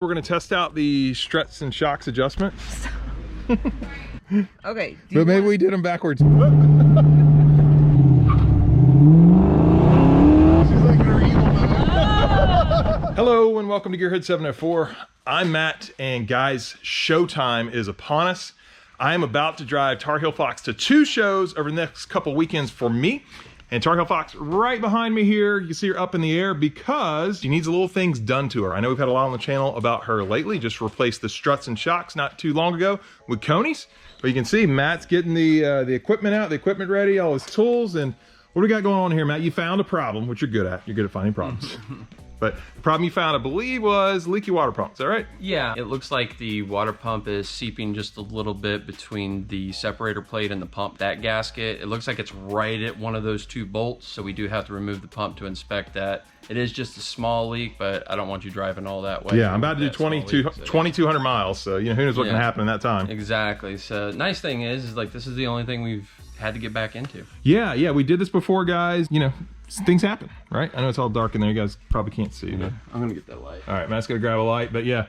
We're going to test out the struts and shocks adjustment. Okay. But maybe we did them backwards. Hello and welcome to Gearhead 704. I'm Matt, and guys, showtime is upon us. I am about to drive Tar Heel Fox to 2 shows over the next couple weekends for me. And Tar Heel Fox right behind me here, you can see her up in the air because she needs a little things done to her. I know we've had a lot on the channel about her lately, just replaced the struts and shocks not too long ago with Koni's. But you can see Matt's getting the equipment out, the equipment ready, all his tools. And what do we got going on here, Matt? You found a problem, which you're good at. You're good at finding problems. But the problem you found, I believe, was leaky water pump. Is that right? Yeah, it looks like the water pump is seeping just a little bit between the separator plate and the pump, that gasket. It looks like it's right at one of those 2 bolts, so we do have to remove the pump to inspect that. It is just a small leak, but I don't want you driving all that way. Yeah, I'm about to do 2,200 miles, so you know, who knows what's gonna happen in that time. Exactly. So nice thing is like this is the only thing we've had to get back into. Yeah, we did this before, guys. You know, things happen, right? I know it's all dark in there. You guys probably can't see. But... I'm gonna get that light. All right, Matt's gonna grab a light, but yeah.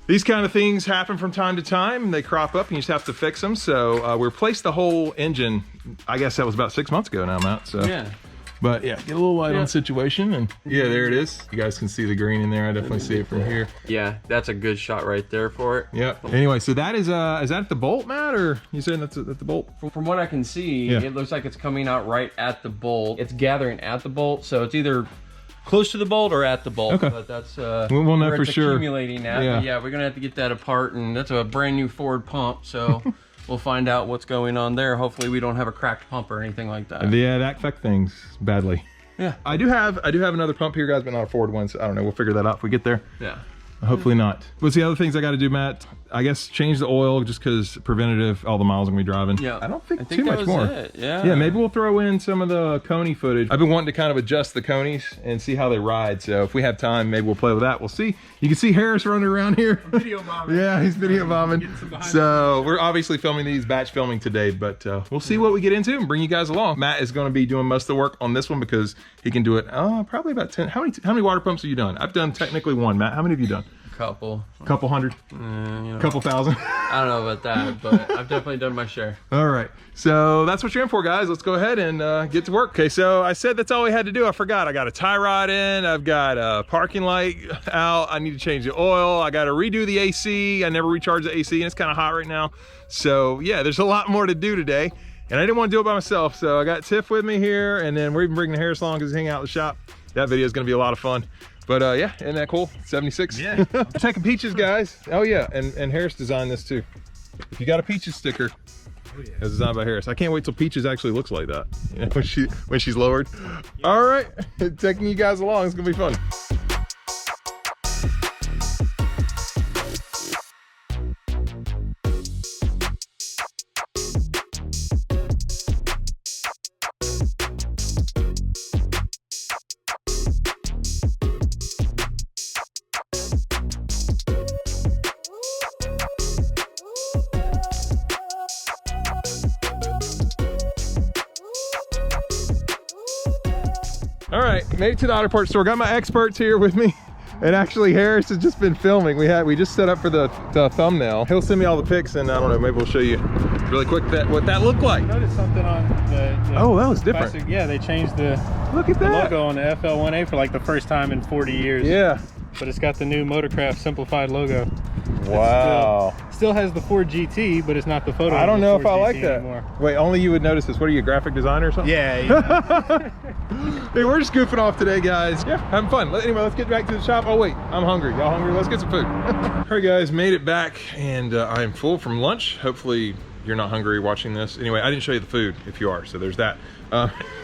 These kind of things happen from time to time. They crop up and you just have to fix them. So we replaced the whole engine, I guess that was about 6 months ago now, Matt. So. Yeah. But yeah, get a little light on the situation, and yeah, there it is. You guys can see the green in there. I definitely see it from here. Yeah, that's a good shot right there for it. Yep. Anyway, so that is that at the bolt, Matt, or you saying that's at the bolt? From what I can see, it looks like it's coming out right at the bolt. It's gathering at the bolt, so it's either close to the bolt or at the bolt. Okay. But that's we'll know for sure. Accumulating at. Yeah. But yeah, we're gonna have to get that apart, and that's a brand new Ford pump, so. We'll find out what's going on there. Hopefully we don't have a cracked pump or anything like that. Yeah, that affects things badly. Yeah. I do have another pump here, guys, but not a Ford one, so I don't know. We'll figure that out if we get there. Yeah. Hopefully not. What's the other things I got to do, Matt? I guess change the oil just because preventative, all the miles I'm going to be driving. Yeah. I don't think too much more. Yeah. Yeah, maybe we'll throw in some of the Koni footage. I've been wanting to kind of adjust the Konis and see how they ride. So if we have time, maybe we'll play with that. We'll see. You can see Harris running around here. Video bombing. Yeah, he's video bombing. So we're obviously filming these, batch filming today, but we'll see what we get into and bring you guys along. Matt is going to be doing most of the work on this one because he can do it probably about 10. How many water pumps have you done? I've done technically 1. Matt, how many have you done? Couple hundred, couple thousand. I don't know about that, but I've definitely done my share. All right, so that's what you're in for, guys. Let's go ahead and get to work. Okay, so I said that's all we had to do. I forgot. I got a tie rod in. I've got a parking light out. I need to change the oil. I got to redo the AC. I never recharged the AC, and it's kind of hot right now. So yeah, there's a lot more to do today, and I didn't want to do it by myself. So I got Tiff with me here, and then we're even bringing Harris along because he's hanging out in the shop. That video is going to be a lot of fun. But yeah, isn't that cool? 76. Yeah. Taking peaches, guys. Oh yeah, and Harris designed this too. If you got a peaches sticker, it's designed by Harris. I can't wait till peaches actually looks like that. You know, when she's lowered. All right, taking you guys along. It's gonna be fun. All right, made it to the auto parts store. Got my experts here with me, and actually Harris has just been filming. We just set up for the thumbnail. He'll send me all the pics, and I don't know, maybe we'll show you really quick what that looked like. I noticed something on the oh, that was different. Plastic. Yeah, they changed the logo on the FL1A for like the first time in 40 years. Yeah. But it's got the new Motorcraft simplified logo. Wow. Still has the Ford GT, but it's not the photo. I don't know if I like that anymore. Wait, only you would notice this. What are you, a graphic designer or something? Yeah. Hey, we're just goofing off today, guys. Yeah, having fun. Anyway, let's get back to the shop. Oh wait, I'm hungry. Y'all hungry? Let's get some food. All right, guys, made it back, and I'm full from lunch. Hopefully you're not hungry watching this. Anyway, I didn't show you the food if you are, so there's that.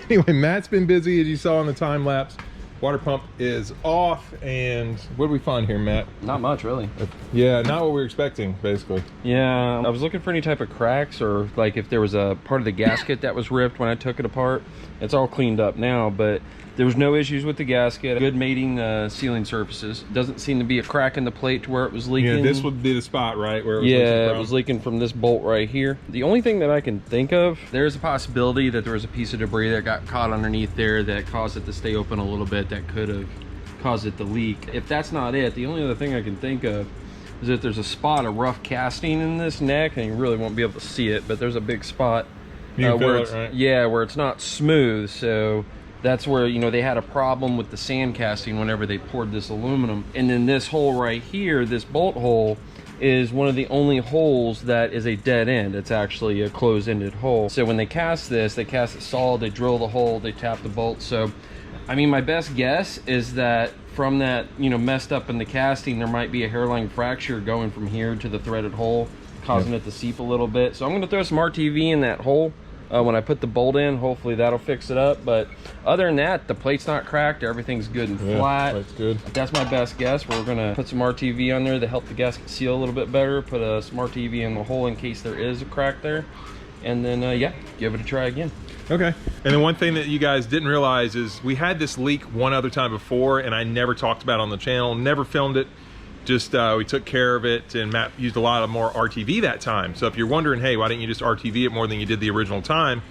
Anyway, Matt's been busy, as you saw in the time lapse. Water pump is off, and what did we find here, Matt? Not much, really. Yeah, not what we were expecting, basically. Yeah, I was looking for any type of cracks, or like if there was a part of the gasket that was ripped when I took it apart. It's all cleaned up now, but there was no issues with the gasket. Good mating sealing surfaces. Doesn't seem to be a crack in the plate to where it was leaking. Yeah, this would be the spot, right? Where it was it was leaking from this bolt right here. The only thing that I can think of, there's a possibility that there was a piece of debris that got caught underneath there that caused it to stay open a little bit. That could have caused it to leak. If that's not it, the only other thing I can think of is that there's a spot of rough casting in this neck, and you really won't be able to see it, but there's a big spot where it's, right? Yeah, where it's not smooth. So that's where, you know, they had a problem with the sand casting whenever they poured this aluminum. And then this hole right here, this bolt hole, is one of the only holes that is a dead end. It's actually a closed-ended hole. So when they cast this, they cast it solid, they drill the hole, they tap the bolt. So I mean, my best guess is that from that, you know, messed up in the casting, there might be a hairline fracture going from here to the threaded hole, causing it to seep a little bit. So I'm going to throw some RTV in that hole when I put the bolt in. Hopefully that'll fix it up. But other than that, the plate's not cracked. Everything's good and flat. That's good. That's my best guess. We're going to put some RTV on there to help the gasket seal a little bit better. Put some RTV in the hole in case there is a crack there. And then, yeah, give it a try again. Okay. And then one thing that you guys didn't realize is we had this leak one other time before, and I never talked about it on the channel, never filmed it. Just we took care of it, and Matt used a lot of more RTV that time. So if you're wondering, hey, why didn't you just RTV it more than you did the original time?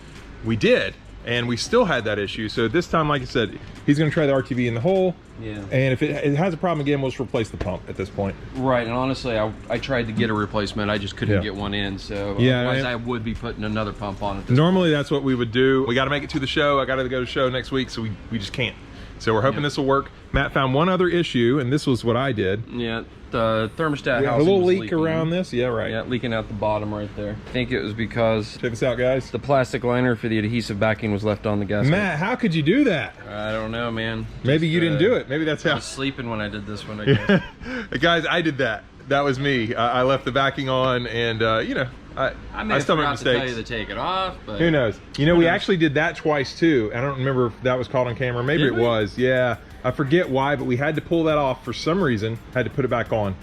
We did, and we still had that issue. So this time, like I said, he's going to try the RTV in the hole. Yeah. And if it has a problem again, we'll just replace the pump at this point. Right. And honestly, I tried to get a replacement. I just couldn't get one in. So otherwise I would be putting another pump on it. Normally that's what we would do. We got to make it to the show. I got to go to the show next week, so we just can't. So we're hoping this will work. Matt found one other issue, and this was what I did. Yeah, the thermostat housing a little leak leaking around this. Yeah, right. Yeah, leaking out the bottom right there. I think it was because... Check this out, guys. The plastic liner for the adhesive backing was left on the gasket. Matt, how could you do that? I don't know, man. Maybe you didn't do it. Maybe that's how... I was sleeping when I did this one, I guess. Guys, I did that. That was me. I left the backing on, and, you know, I still make mistakes. To tell you to take it off, but... Who knows? You know, we actually did that twice, too. I don't remember if that was caught on camera. Maybe it was. Yeah. I forget why, but we had to pull that off for some reason. Had to put it back on.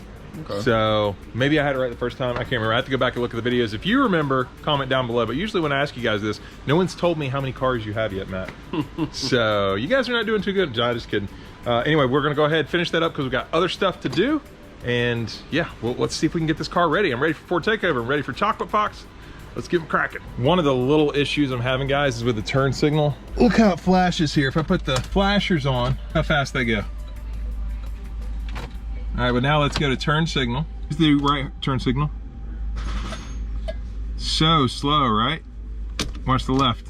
Okay. So maybe I had it right the first time. I can't remember. I have to go back and look at the videos. If you remember, comment down below. But usually when I ask you guys this, no one's told me how many cars you have yet, Matt. So you guys are not doing too good. No, just kidding. Anyway, we're going to go ahead and finish that up because we've got other stuff to do. And yeah, well, let's see if we can get this car ready. I'm ready for Ford Takeover. I'm ready for Chocolate Fox. Let's get them cracking. One of the little issues I'm having, guys, is with the turn signal. Look how it flashes here. If I put the flashers on, how fast they go. All right, but now let's go to turn signal. Here's the right turn signal. So slow, right? Watch the left.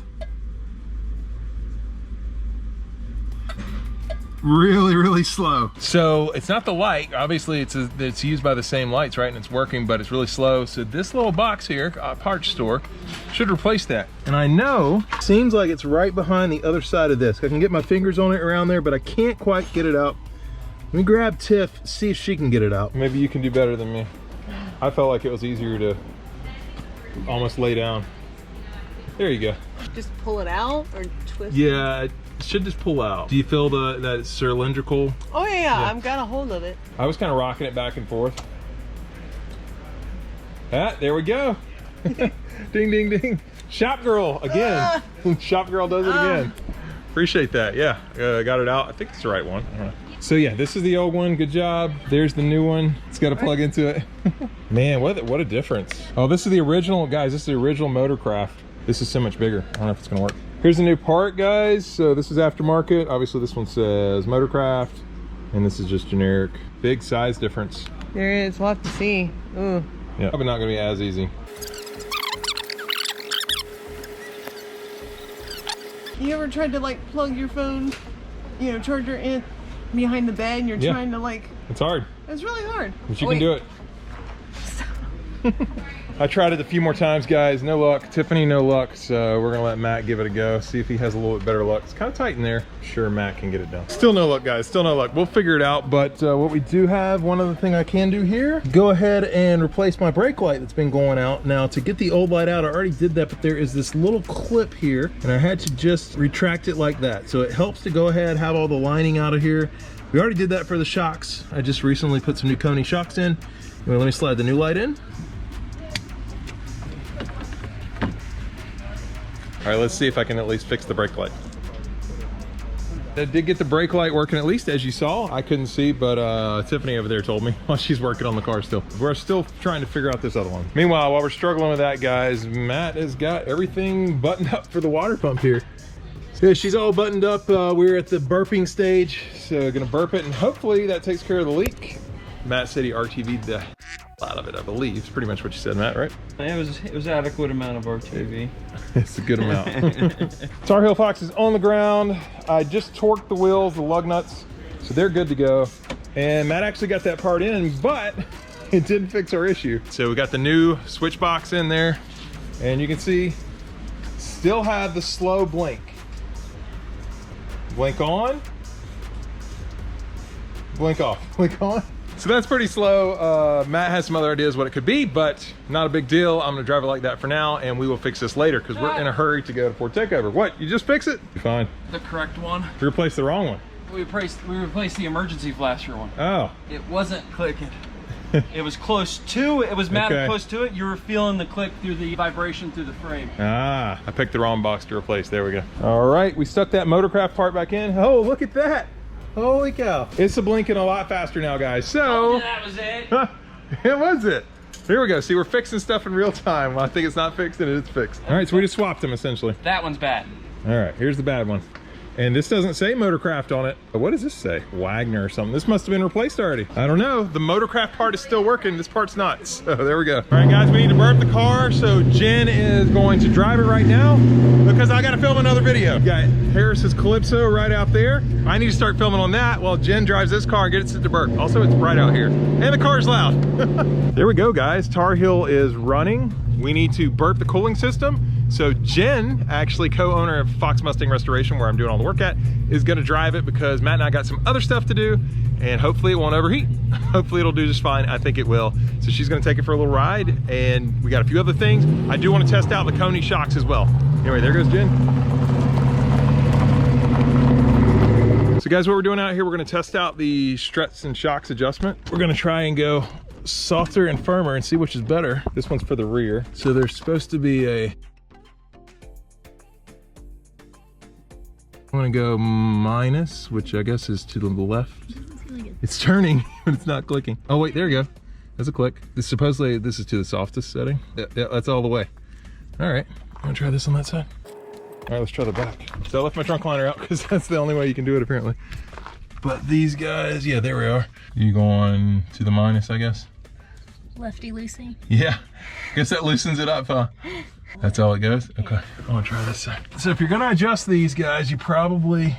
Really, really slow. So it's not the light. Obviously, it's used by the same lights, right? And it's working, but it's really slow. So this little box here, parts store, should replace that. And I know, seems like it's right behind the other side of this. I can get my fingers on it around there, but I can't quite get it out. Let me grab Tiff, see if she can get it out. Maybe you can do better than me. I felt like it was easier to almost lay down. There you go. Just pull it out or twist it? Yeah, it should just pull out. Do you feel that cylindrical? Oh yeah, I've got a hold of it. I was kind of rocking it back and forth. There we go. Ding, ding, ding. Shop girl again. Shop girl does it again. Appreciate that. Yeah, got it out. I think it's the right one. I don't know. So yeah, this is the old one. Good job. There's the new one. It's got to plug into it. Man, what a difference. Oh, this is the original, guys. This is the original Motorcraft. This is so much bigger. I don't know if it's gonna work. Here's the new part, guys. So this is aftermarket. Obviously this one says Motorcraft, and this is just generic. Big size difference. There is, we'll have to see. Ooh. Yeah, probably not gonna be as easy. You ever tried to like plug your phone, you know, charger in behind the bed and you're trying to like... It's hard. It's really hard. But you can do it. I tried it a few more times, guys. No luck. Tiffany, no luck. So we're gonna let Matt give it a go. See if he has a little bit better luck. It's kind of tight in there. I'm sure Matt can get it done. Still no luck, guys. Still no luck. We'll figure it out. But what we do have, one other thing I can do here, go ahead and replace my brake light that's been going out. Now to get the old light out, I already did that, but there is this little clip here, and I had to just retract it like that. So it helps to go ahead, have all the lining out of here. We already did that for the shocks. I just recently put some new Koni shocks in. Let me slide the new light in. All right, let's see if I can at least fix the brake light. I did get the brake light working, at least as you saw. I couldn't see, but Tiffany over there told me while she's working on the car still. We're still trying to figure out this other one. Meanwhile, while we're struggling with that, guys, Matt has got everything buttoned up for the water pump here. So she's all buttoned up. We're at the burping stage, so gonna burp it, and hopefully that takes care of the leak. Matt said he RTV'd the out of it, I believe. It's pretty much what you said, Matt, right? It was adequate amount of RTV. It's a good amount. Tar Heel Fox is on the ground. I just torqued the wheels, the lug nuts, so they're good to go. And Matt actually got that part in, but it didn't fix our issue. So we got the new switch box in there, and you can see, still have the slow blink. Blink on, blink off, blink on. So that's pretty slow. Matt has some other ideas what it could be, but not a big deal. I'm gonna drive it like that for now, and we will fix this later because we're in a hurry to go to Ford Takeover. What, you just fix it? Fine. The correct one. We replaced the wrong one. We replaced the emergency flasher one. Oh. It wasn't clicking. It was close to it. It was mounted close to it. You were feeling the click through the vibration through the frame. Ah, I picked the wrong box to replace. There we go. All right, we stuck that Motorcraft part back in. Oh, look at that. Holy cow. It's blinking a lot faster now, guys. So, that was it. it was it. Here we go. See, we're fixing stuff in real time. Well, I think it's not fixed and it is fixed. All right, so we just swapped them essentially. That one's bad. All right, here's the bad one. And this doesn't say Motorcraft on it. What does this say? Wagner or something. This must have been replaced already. I don't know. The Motorcraft part is still working. This part's not. So there we go. All right, guys, we need to burp the car. So Jen is going to drive it right now because I got to film another video. Got Harris's Calypso right out there. I need to start filming on that while Jen drives this car and gets it to burp. Also, it's bright out here and the car's loud. There we go, guys. Tar Heel is running. We need to burp the cooling system. So Jen, actually co-owner of Fox Mustang Restoration, where I'm doing all the work at, is gonna drive it because Matt and I got some other stuff to do, and hopefully it won't overheat. Hopefully it'll do just fine. I think it will. So she's gonna take it for a little ride, and we got a few other things. I do wanna test out the Koni shocks as well. Anyway, there goes Jen. So guys, what we're doing out here, we're gonna test out the struts and shocks adjustment. We're gonna try and go softer and firmer and see which is better. This one's for the rear. So there's supposed to be a, I'm gonna go minus, which I guess is to the left. It's turning, but it's not clicking. Oh wait, there you go. There's a click. Supposedly this is to the softest setting. Yeah, that's all the way. All right, I'm gonna try this on that side. All right, let's try the back. So I left my trunk liner out because that's the only way you can do it apparently. But these guys, yeah, there we are. You going to the minus, I guess? Lefty loosey. Yeah, guess that loosens it up, huh? That's all it goes? Okay, I'm gonna try this side. So if you're gonna adjust these guys, you probably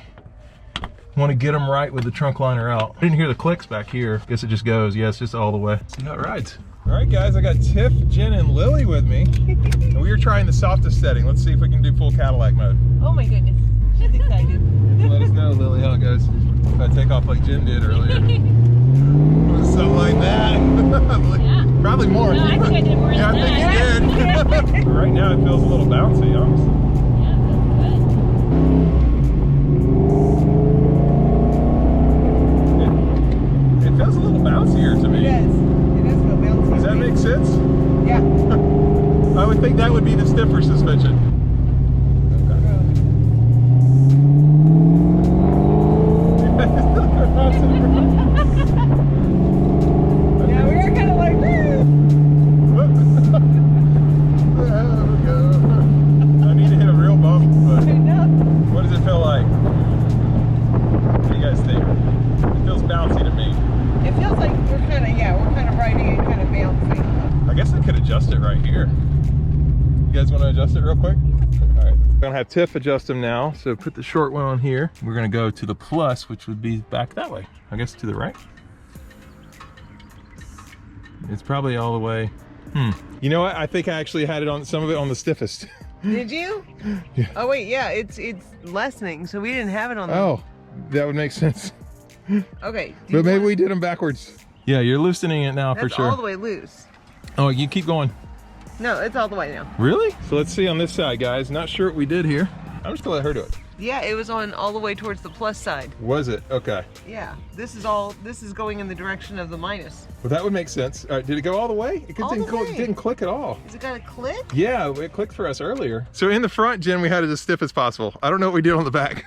wanna get them right with the trunk liner out. I didn't hear the clicks back here. Guess it just goes. Yeah, it's just all the way. See how it rides. All right, guys, I got Tiff, Jen, and Lily with me. And we are trying the softest setting. Let's see if we can do full Cadillac mode. Oh my goodness, she's excited. Let us know, Lily, how it goes. If I take off like Jen did earlier. Something like that. Yeah. Probably more. No, I think I did more than I that. think you did. Right now it feels a little bouncy, honestly. Yeah, It feels a little bouncier to me. It does feel bouncy. Does that make sense? Yeah. I would think that would be the stiffer suspension. Yeah, we are kind of like, I need to hit a real bump, but no. what does it feel like? What do you guys think? It feels bouncy to me. It feels like we're kind of riding it kind of bouncy. I guess I could adjust it right here. You guys want to adjust it real quick? All right. We're gonna have Tiff adjust them now. So put the short one on here. We're gonna go to the plus, which would be back that way. I guess to the right. It's probably all the way. You know what? I think I actually had it on some of it on the stiffest. Did you? Yeah. Oh wait, yeah, it's lessening, so we didn't have it on the... Oh, that would make sense. Okay. But maybe we did them backwards. Yeah, you're loosening it now for sure. That's all the way loose. Oh, you keep going. No, it's all the way now. Really? So let's see on this side, guys. Not sure what we did here. I'm just gonna let her do it. Yeah, it was on all the way towards the plus side. Was it? Okay. Yeah, this is going in the direction of the minus. Well, that would make sense. All right, did it go all the way? It All didn't, the way. It didn't click at all. Is it got a click? Yeah, it clicked for us earlier. So in the front, Jen, we had it as stiff as possible. I don't know what we did on the back.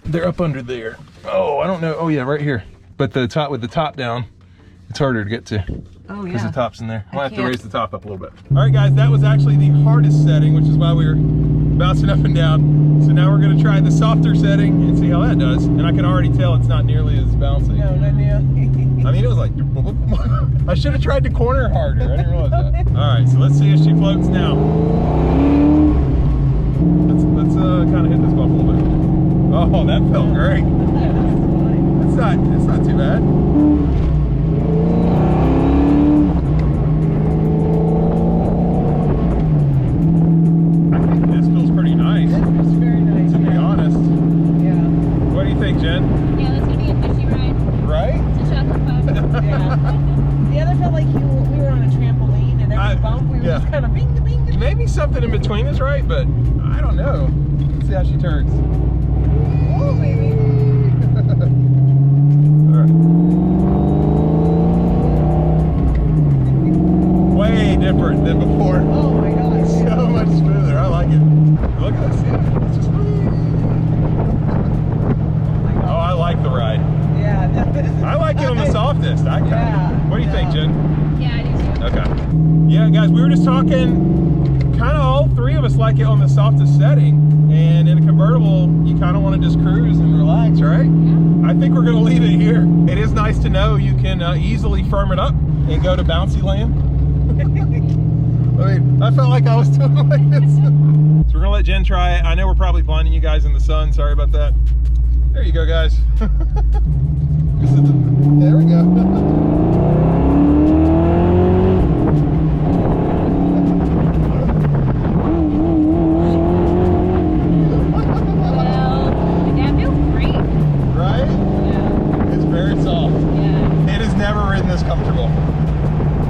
They're up under there. Oh, I don't know. Oh yeah, right here. But the top, with the top down, it's harder to get to. Oh Because yeah. the top's in there. I'll have to can't. raise the top up a little bit. All right, guys, that was actually the hardest setting, which is why we were bouncing up and down. So now we're gonna try the softer setting and see how that does. And I can already tell it's not nearly as bouncy. No, not nearly. I mean, it was like, I should have tried to corner harder. I didn't realize that. All right, so let's see if she floats now. Let's kind of hit this bump a little bit. Oh, that felt great. It's not too bad. I think this feels pretty nice. This feels very nice. To be honest. Yeah. What do you think, Jen? Yeah, that's gonna be a fishy ride. Right? It's a chocolate puff. Yeah. The other felt like we were on a trampoline and every bump we were just kind of bing, bing, bing. Maybe something in between is right, but I don't know. Let's see how she turns. Oh, baby. All right. Way different than before. Oh my gosh. So much smoother. I like it. Look at this. Yeah, it's just oh, I like the ride. Yeah. I like it on the softest. Yeah, What do you think, Jen? Yeah, I do too. Okay. Yeah, guys, we were just talking. Kind of all three of us like it on the softest setting, and in a convertible, you kind of want to just cruise and relax, right? Yeah. I think we're going to leave it here. It is nice to know you can easily firm it up and go to bouncy land. I mean, I felt like I was doing like this. So we're gonna let Jen try it. I know we're probably blinding you guys in the sun. Sorry about that. There you go, guys. There we go. Well, that feels great. Right? Yeah. It's very soft. Yeah. It has never ridden this comfortable.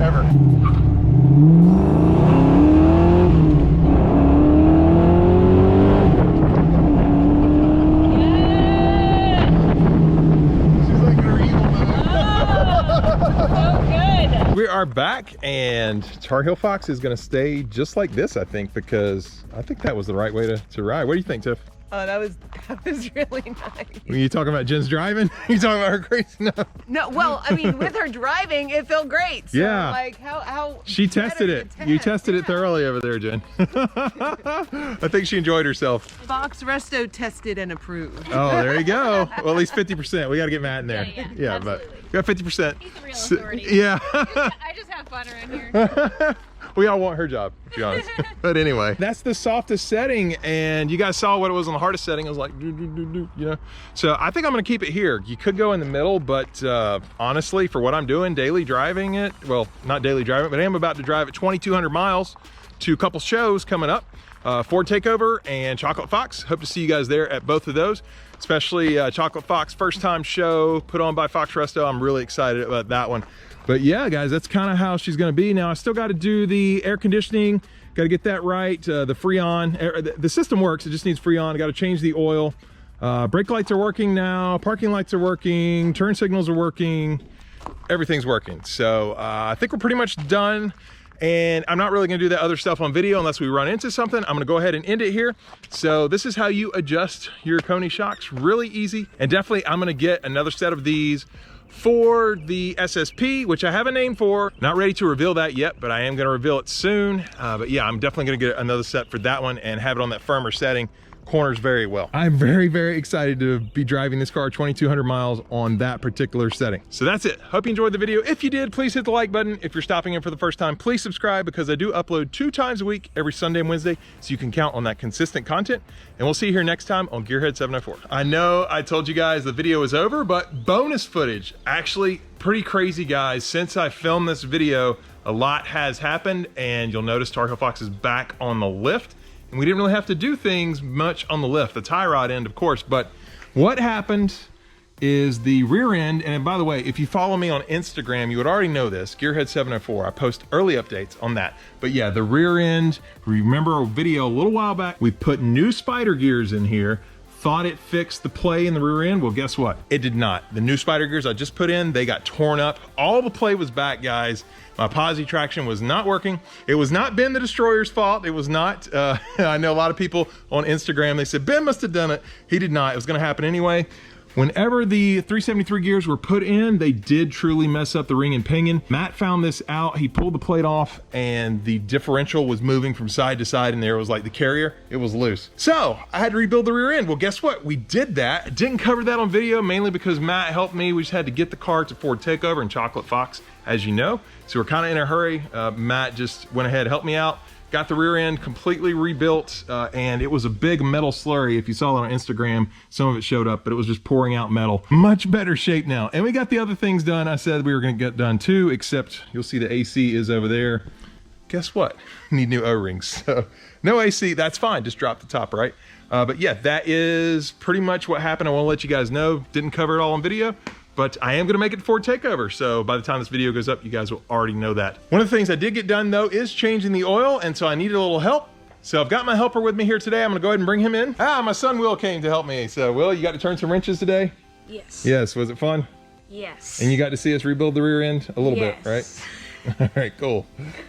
Ever. She's like her evil move. So good. We are back, and Tar Heel Fox is going to stay just like this, I think, because I think that was the right way to ride. What do you think, Tiff? Oh, that was really nice. Were you talking about Jen's driving? You talking about her crazy? No. No, well, I mean, with her driving, it felt great. So, Yeah. like, how She tested it. You tested it thoroughly over there, Jen. I think she enjoyed herself. Fox Resto tested and approved. Oh, there you go. Well, at least 50%. We got to get Matt in there. Yeah, but absolutely. we got 50%. He's the real authority. Yeah. I just have fun around here. We all want her job, to be honest. But anyway, that's the softest setting, and you guys saw what it was on the hardest setting. It was like, you know. So I think I'm gonna keep it here. You could go in the middle, but honestly, for what I'm doing, daily driving it, well, not daily driving, but I am about to drive it 2,200 miles to a couple shows coming up. Ford Takeover and Chocolate Fox. Hope to see you guys there at both of those, especially Chocolate Fox, first time show put on by Fox Resto. I'm really excited about that one. But yeah, guys, that's kind of how she's gonna be. Now, I still gotta do the air conditioning, gotta get that right. The Freon, the system works, it just needs Freon. I gotta change the oil. Brake lights are working now, parking lights are working, turn signals are working, everything's working. So I think we're pretty much done. And I'm not really gonna do that other stuff on video unless we run into something. I'm gonna go ahead and end it here. So this is how you adjust your Koni shocks, really easy. And definitely I'm gonna get another set of these for the SSP, which I have a name for. Not ready to reveal that yet, but I am gonna reveal it soon. But yeah, I'm definitely gonna get another set for that one and have it on that firmer setting. Corners very well. I'm very, very excited to be driving this car 2,200 miles on that particular setting. So that's it. Hope you enjoyed the video. If you did, please hit the like button. If you're stopping in for the first time, please subscribe, because I do upload 2 times a week, every Sunday and Wednesday, so you can count on that consistent content. And we'll see you here next time on Gearhead 704. I know I told you guys the video is over, but bonus footage, actually pretty crazy, guys. Since I filmed this video, a lot has happened, and you'll notice Tar Heel Fox is back on the lift. And we didn't really have to do things much on the lift, the tie rod end, of course, but what happened is the rear end, and by the way, if you follow me on Instagram, you would already know this, Gearhead 704, I post early updates on that. But yeah, the rear end, remember a video a little while back, we put new spider gears in here, thought it fixed the play in the rear end. Well, guess what? It did not. The new spider gears I just put in, they got torn up. All the play was back, guys. My posi traction was not working. It was not Ben the Destroyer's fault. It was not, I know a lot of people on Instagram, they said, Ben must have done it. He did not. It was gonna happen anyway. Whenever the 373 gears were put in, they did truly mess up the ring and pinion. Matt found this out. He pulled the plate off and the differential was moving from side to side, and there was like the carrier, it was loose. So I had to rebuild the rear end. Well, guess what? We did that. Didn't cover that on video, mainly because Matt helped me. We just had to get the car to Ford Takeover in Chocolate Fox, as you know. So we're kind of in a hurry. Matt just went ahead, helped me out. Got the rear end completely rebuilt, and it was a big metal slurry. If you saw it on Instagram, some of it showed up, but it was just pouring out metal. Much better shape now. And we got the other things done. I said we were gonna get done too, except you'll see the AC is over there. Guess what? Need new O-rings. So no AC, that's fine. Just drop the top, right? But yeah, that is pretty much what happened. I wanna let you guys know. Didn't cover it all on video, but I am gonna make it Ford Takeover. So by the time this video goes up, you guys will already know that. One of the things I did get done though is changing the oil, and so I needed a little help. So I've got my helper with me here today. I'm gonna go ahead and bring him in. My son Will came to help me. So Will, you got to turn some wrenches today? Yes. Yes, was it fun? Yes. And you got to see us rebuild the rear end a little bit, right? All right, cool.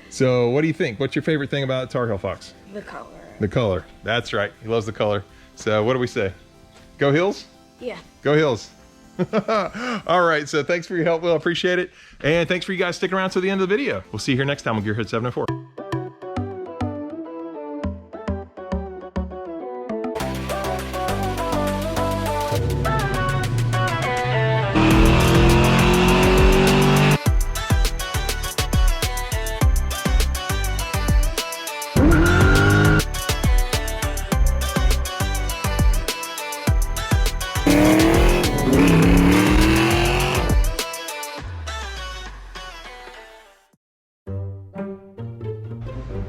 So what do you think? What's your favorite thing about Tar Heel Fox? The color. The color, that's right. He loves the color. So what do we say? Go Heels? Yeah. Go Heels. All right, so thanks for your help, Will. I appreciate it. And thanks for you guys sticking around to the end of the video. We'll see you here next time on Gearhead 704.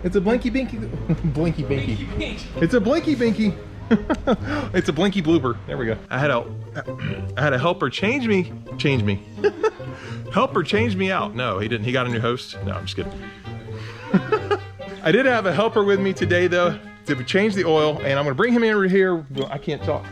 It's a blinky binky, blinky binky. It's a blinky binky. It's a blinky blooper. There we go. I had a helper change me. Helper changed me out. No, he didn't. He got a new host. No, I'm just kidding. I did have a helper with me today though to change the oil, and I'm gonna bring him in here. Well, I can't talk.